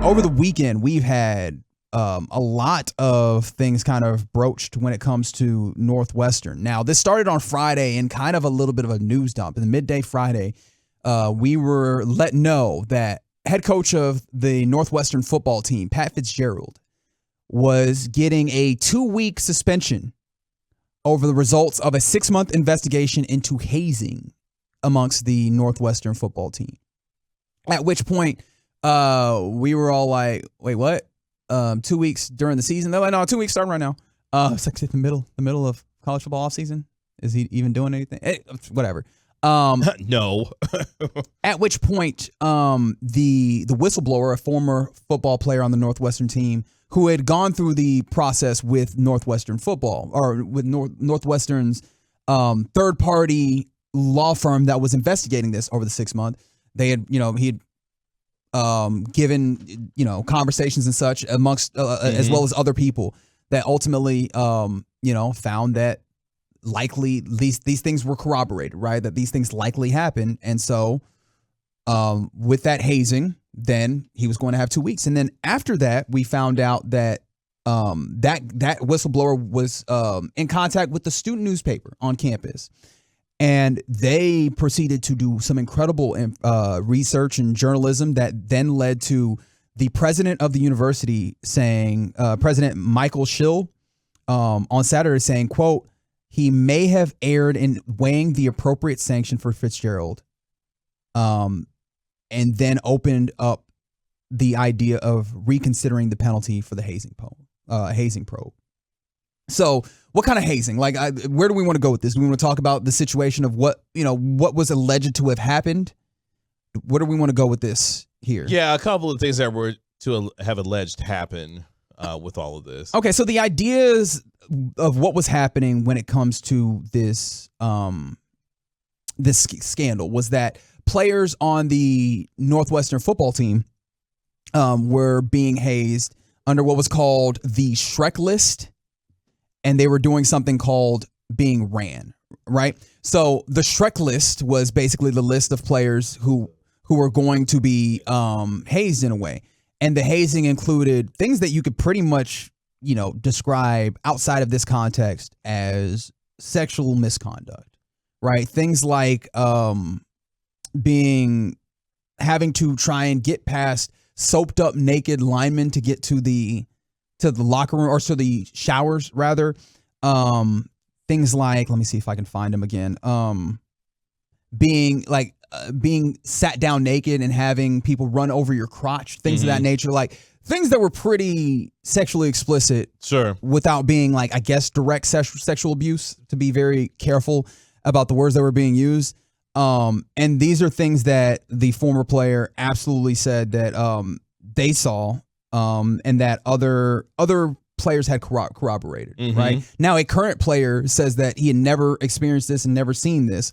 over the weekend, we've had a lot of things kind of broached when it comes to Northwestern. Now, this started on Friday in kind of a little bit of a news dump. In the midday Friday, we were let know that head coach of the Northwestern football team, Pat Fitzgerald, was getting a 2-week suspension over the results of a 6-month investigation into hazing amongst the Northwestern football team. At which point, we were all like, wait, what? 2 weeks during the season? They're like, no, 2 weeks starting right now. It's like the middle of college football offseason. Is he even doing anything? Whatever. No. At which point, the whistleblower, a former football player on the Northwestern team, who had gone through the process with Northwestern football, or with Northwestern's third-party law firm that was investigating this over the 6 month. They had, he had given, conversations and such amongst, as well as other people that ultimately, found that likely these things were corroborated, right? That these things likely happened. And so with that hazing, then he was going to have 2 weeks. And then after that, we found out that that whistleblower was in contact with the student newspaper on campus. And they proceeded to do some incredible research and journalism that then led to the president of the university saying, President Michael Schill, on Saturday saying, quote, he may have erred in weighing the appropriate sanction for Fitzgerald, and then opened up the idea of reconsidering the penalty for the hazing probe. So what kind of hazing? Like, where do we want to go with this? Do we want to talk about the situation of what was alleged to have happened? Where do we want to go with this here? Yeah, a couple of things that were to have alleged happen with all of this. Okay, so the ideas of what was happening when it comes to this this scandal was that players on the Northwestern football team were being hazed under what was called the Shrek list, and they were doing something called being ran, right? So the Shrek list was basically the list of players who were going to be hazed in a way. And the hazing included things that you could pretty much, describe outside of this context as sexual misconduct, right? Things like having to try and get past soaped up naked linemen to get to the locker room, or to the showers rather. Things like, let me see if I can find them again. Being sat down naked and having people run over your crotch, things of that nature, like things that were pretty sexually explicit. Sure. Without being like, I guess, direct sexual abuse, to be very careful about the words that were being used. And these are things that the former player absolutely said that they saw, and that other players had corroborated, right? Now, a current player says that he had never experienced this and never seen this.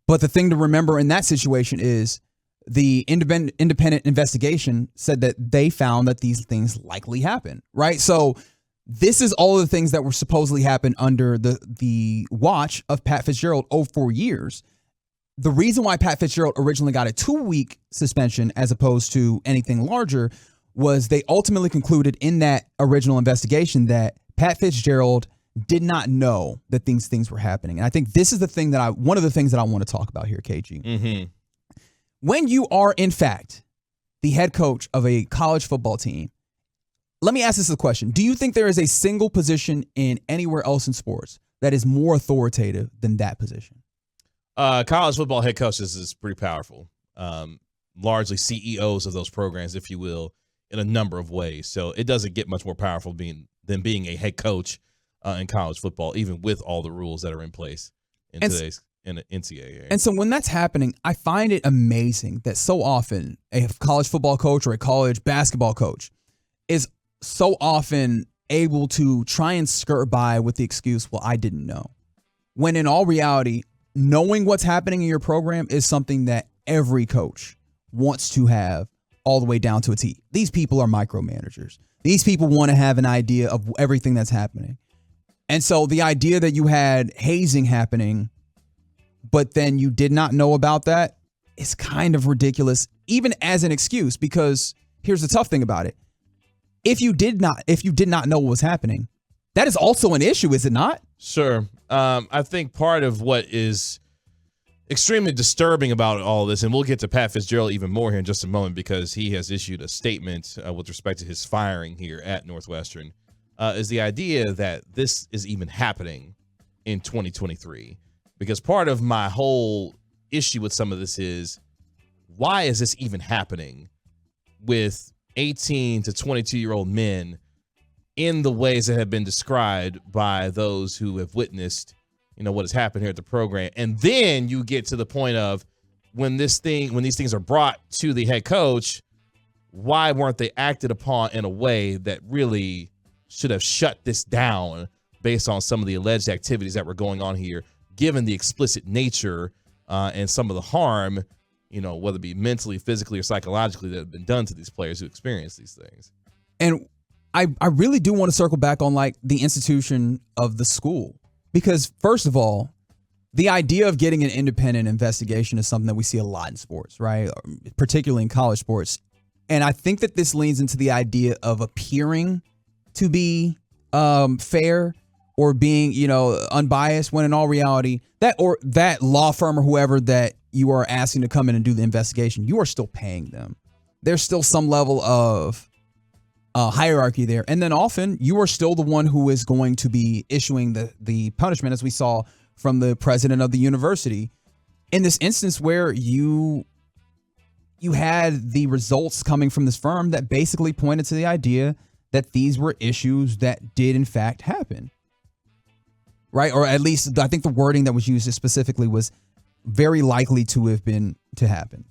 But the thing to remember in that situation is the independent investigation said that they found that these things likely happened, right? So this is all of the things that were supposedly happened under the watch of Pat Fitzgerald for years. The reason why Pat Fitzgerald originally got a 2-week suspension as opposed to anything larger was they ultimately concluded in that original investigation that Pat Fitzgerald did not know that these things were happening. And I think this is one of the things that I want to talk about here, KG. When you are, in fact, the head coach of a college football team, let me ask this as a question. Do you think there is a single position in anywhere else in sports that is more authoritative than that position? College football head coaches is pretty powerful. Largely CEOs of those programs, if you will, in a number of ways. So it doesn't get much more powerful than being a head coach in college football, even with all the rules that are in place in today's NCAA. And so when that's happening, I find it amazing that so often a college football coach or a college basketball coach is so often able to try and skirt by with the excuse, well, I didn't know. When in all reality, knowing what's happening in your program is something that every coach wants to have all the way down to a T. These people are micromanagers. These people want to have an idea of everything that's happening. And so the idea that you had hazing happening, but then you did not know about that, is kind of ridiculous, even as an excuse, because here's the tough thing about it. If you did not know what was happening, that is also an issue, is it not? Sure. I think part of what is extremely disturbing about all this, and we'll get to Pat Fitzgerald even more here in just a moment because he has issued a statement with respect to his firing here at Northwestern, is the idea that this is even happening in 2023. Because part of my whole issue with some of this is, why is this even happening with 18 to 22-year-old men in the ways that have been described by those who have witnessed, what has happened here at the program? And then you get to the point of when these things are brought to the head coach, why weren't they acted upon in a way that really should have shut this down based on some of the alleged activities that were going on here, given the explicit nature and some of the harm, whether it be mentally, physically, or psychologically, that have been done to these players who experience these things. And I really do want to circle back on the institution of the school, because first of all, the idea of getting an independent investigation is something that we see a lot in sports, right? Particularly in college sports. And I think that this leans into the idea of appearing to be fair or being, unbiased, when in all reality, that law firm or whoever that you are asking to come in and do the investigation, you are still paying them. There's still some level of hierarchy there. And then often you are still the one who is going to be issuing the punishment, as we saw from the president of the university. In this instance where you had the results coming from this firm that basically pointed to the idea that these were issues that did in fact happen. Right? Or at least I think the wording that was used specifically was very likely to happen.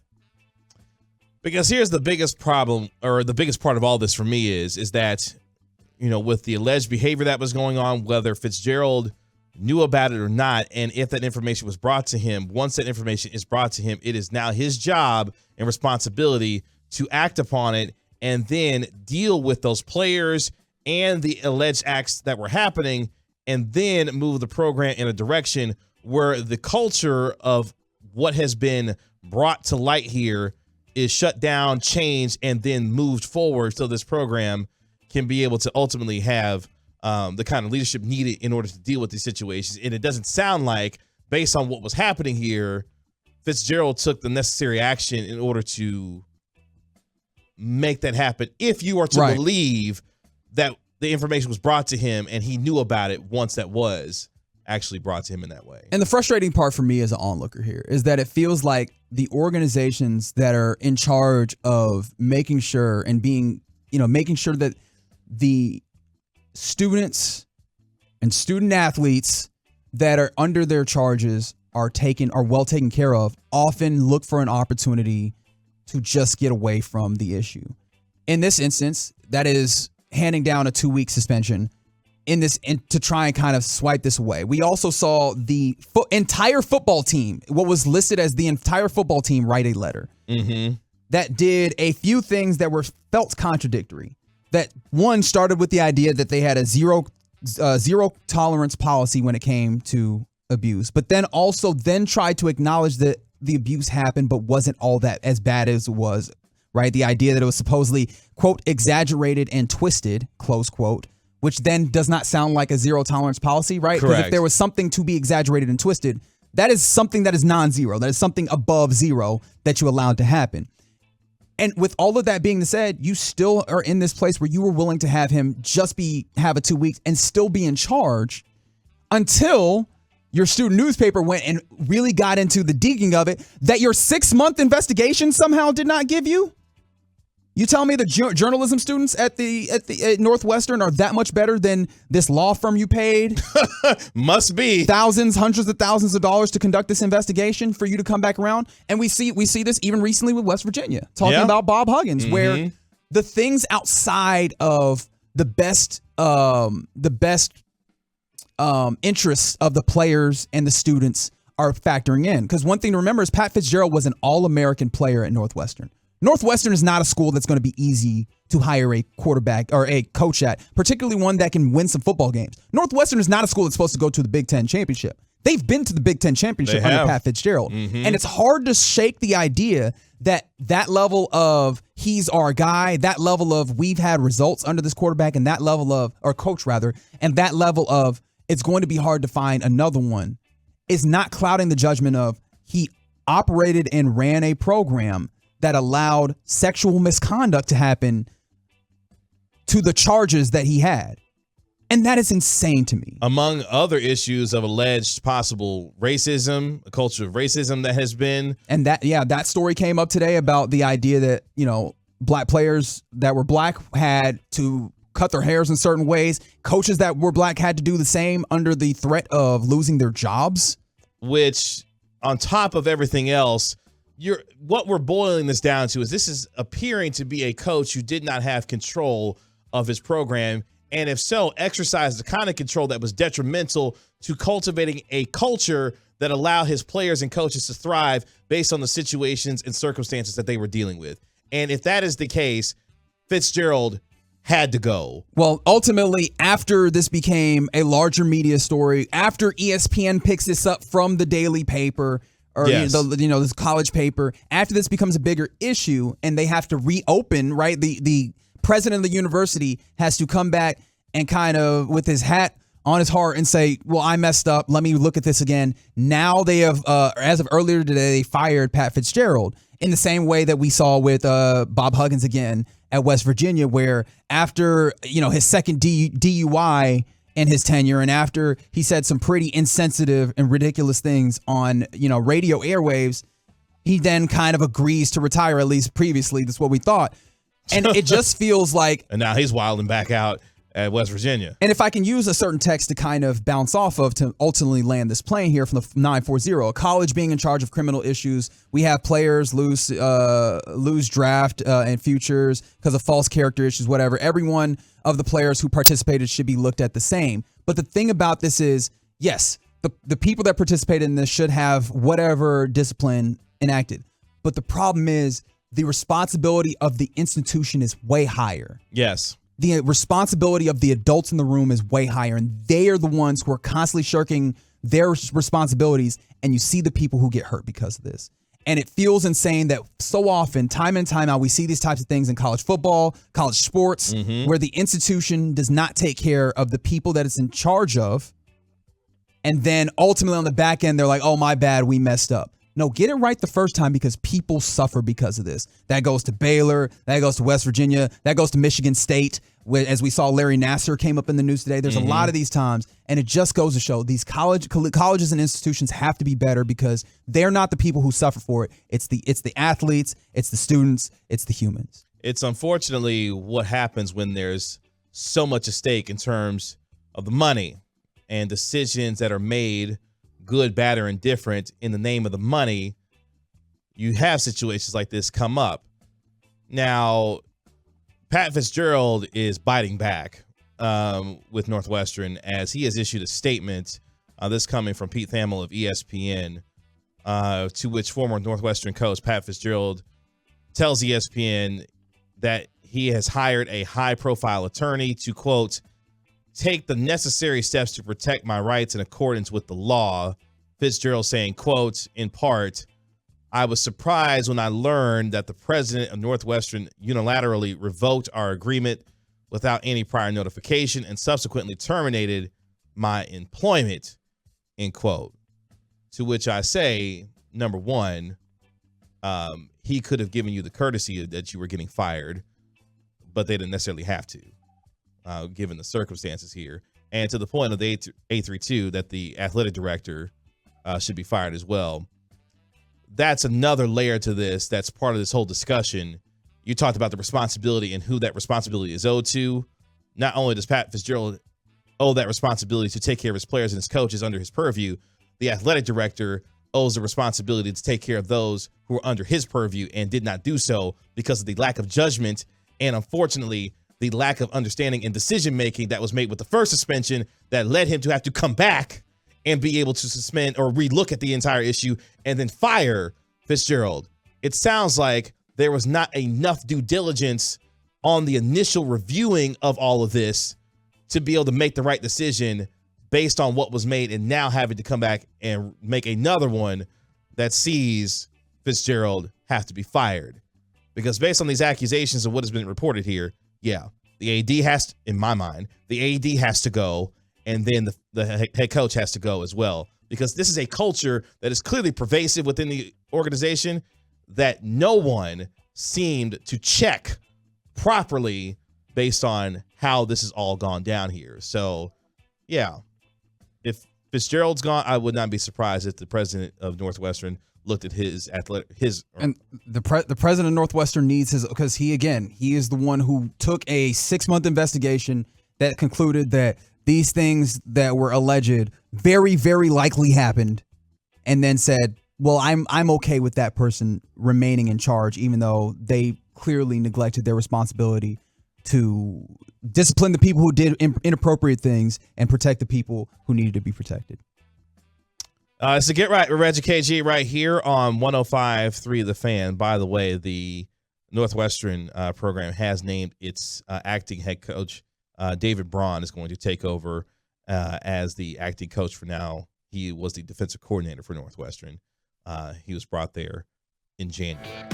Because here's the biggest problem, or the biggest part of all this for me is that, with the alleged behavior that was going on, whether Fitzgerald knew about it or not, and if that information was brought to him, once that information is brought to him, it is now his job and responsibility to act upon it and then deal with those players and the alleged acts that were happening, and then move the program in a direction where the culture of what has been brought to light here is shut down, changed, and then moved forward so this program can be able to ultimately have the kind of leadership needed in order to deal with these situations. And it doesn't sound like, based on what was happening here, Fitzgerald took the necessary action in order to make that happen. If you are to believe that the information was brought to him and he knew about it once that was actually brought to him in that way. And the frustrating part for me as an onlooker here is that it feels like the organizations that are in charge of making sure and being, making sure that the students and student athletes that are under their charges are well taken care of, often look for an opportunity to just get away from the issue. In this instance, that is handing down a 2-week suspension to try and kind of swipe this away. We also saw the entire football team, what was listed as the entire football team, write a letter that did a few things that were felt contradictory. That one started with the idea that they had a zero tolerance policy when it came to abuse, but then also tried to acknowledge that the abuse happened, but wasn't all that as bad as it was, right? The idea that it was supposedly, quote, exaggerated and twisted, close quote, which then does not sound like a zero tolerance policy, right? Because if there was something to be exaggerated and twisted, that is something that is non-zero. That is something above zero that you allowed to happen. And with all of that being said, you still are in this place where you were willing to have him just have a 2 weeks and still be in charge until your student newspaper went and really got into the digging of it that your 6-month investigation somehow did not give you. You tell me the journalism students at Northwestern are that much better than this law firm you paid? Must be hundreds of thousands of dollars to conduct this investigation for you to come back around. And we see this even recently with West Virginia, talking about Bob Huggins, where the things outside of the best interests of the players and the students are factoring in. Because one thing to remember is Pat Fitzgerald was an All-American player at Northwestern. Northwestern is not a school that's going to be easy to hire a quarterback or a coach at, particularly one that can win some football games. Northwestern is not a school that's supposed to go to the Big Ten championship. They've been to the Big Ten championship under Pat Fitzgerald. And it's hard to shake the idea that level of he's our guy, that level of we've had results under this quarterback, and that level of, or coach rather, and that level of it's going to be hard to find another one, is not clouding the judgment of he operated and ran a program that allowed sexual misconduct to happen to the charges that he had. And that is insane to me. Among other issues of alleged possible racism, a culture of racism that has been. And that story came up today about the idea that, black players that were black had to cut their hairs in certain ways. Coaches that were black had to do the same under the threat of losing their jobs. Which, on top of everything else, what we're boiling this down to is this is appearing to be a coach who did not have control of his program. And if so, exercised the kind of control that was detrimental to cultivating a culture that allowed his players and coaches to thrive based on the situations and circumstances that they were dealing with. And if that is the case, Fitzgerald had to go. Well, ultimately, after this became a larger media story, after ESPN picks this up from the daily paper or Yes. this college paper, after this becomes a bigger issue and they have to reopen, right? The president of the university has to come back and kind of with his hat on his heart and say, well, I messed up. Let me look at this again. Now they have, as of earlier today, they fired Pat Fitzgerald in the same way that we saw with Bob Huggins again at West Virginia, where after, his second DUI in his tenure and after he said some pretty insensitive and ridiculous things on, radio airwaves, he then kind of agrees to retire, at least previously. That's what we thought. And it just feels like... And now he's wilding back out at West Virginia. And if I can use a certain text to kind of bounce off of to ultimately land this plane here from the 940, a college being in charge of criminal issues, we have players lose draft and futures because of false character issues, whatever. Every one of the players who participated should be looked at the same. But the thing about this is, yes, the people that participated in this should have whatever discipline enacted. But the problem is, the responsibility of the institution is way higher. Yes. The responsibility of the adults in the room is way higher, and they are the ones who are constantly shirking their responsibilities, and you see the people who get hurt because of this. And it feels insane that so often, time in and time out, we see these types of things in college football, college sports, where the institution does not take care of the people that it's in charge of, and then ultimately on the back end, they're like, oh, my bad, we messed up. No, get it right the first time because people suffer because of this. That goes to Baylor. That goes to West Virginia. That goes to Michigan State. As we saw, Larry Nassar came up in the news today. There's a lot of these times, and it just goes to show these colleges and institutions have to be better because they're not the people who suffer for it. It's the athletes, it's the students, it's the humans. It's unfortunately what happens when there's so much at stake in terms of the money and decisions that are made, good, bad, or indifferent, in the name of the money. You have situations like this come up. Now, Pat Fitzgerald is biting back with Northwestern as he has issued a statement, this coming from Pete Thamel of ESPN, to which former Northwestern coach Pat Fitzgerald tells ESPN that he has hired a high-profile attorney to, quote, take the necessary steps to protect my rights in accordance with the law. Fitzgerald saying, quote, in part, I was surprised when I learned that the president of Northwestern unilaterally revoked our agreement without any prior notification and subsequently terminated my employment, end quote. To which I say, number one, he could have given you the courtesy that you were getting fired, but they didn't necessarily have to. Given the circumstances here, and to the point of the 832 that the athletic director should be fired as well. That's another layer to this that's part of this whole discussion. You talked about the responsibility and who that responsibility is owed to. Not only does Pat Fitzgerald owe that responsibility to take care of his players and his coaches under his purview, the athletic director owes the responsibility to take care of those who are under his purview and did not do so because of the lack of judgment and, unfortunately, the lack of understanding and decision-making that was made with the first suspension that led him to have to come back and be able to suspend or relook at the entire issue and then fire Fitzgerald. It sounds like there was not enough due diligence on the initial reviewing of all of this to be able to make the right decision based on what was made, and now having to come back and make another one that sees Fitzgerald have to be fired Because based on these accusations and what has been reported here, yeah, the AD has to, in my mind, the AD has to go, and then the head coach has to go as well. Because this is a culture that is clearly pervasive within the organization that no one seemed to check properly based on how this has all gone down here. So, yeah, if Fitzgerald's gone, I would not be surprised if the president of Northwestern looked at and the president of Northwestern needs his, because he is the one who took a 6-month investigation that concluded that these things that were alleged very, very likely happened, and then said, well, I'm okay with that person remaining in charge, even though they clearly neglected their responsibility to discipline the people who did inappropriate things and protect the people who needed to be protected. So Get Right with Reggie KG right here on 105.3 The Fan. By the way, the Northwestern program has named its acting head coach. David Braun is going to take over as the acting coach for now. He was the defensive coordinator for Northwestern. He was brought there in January.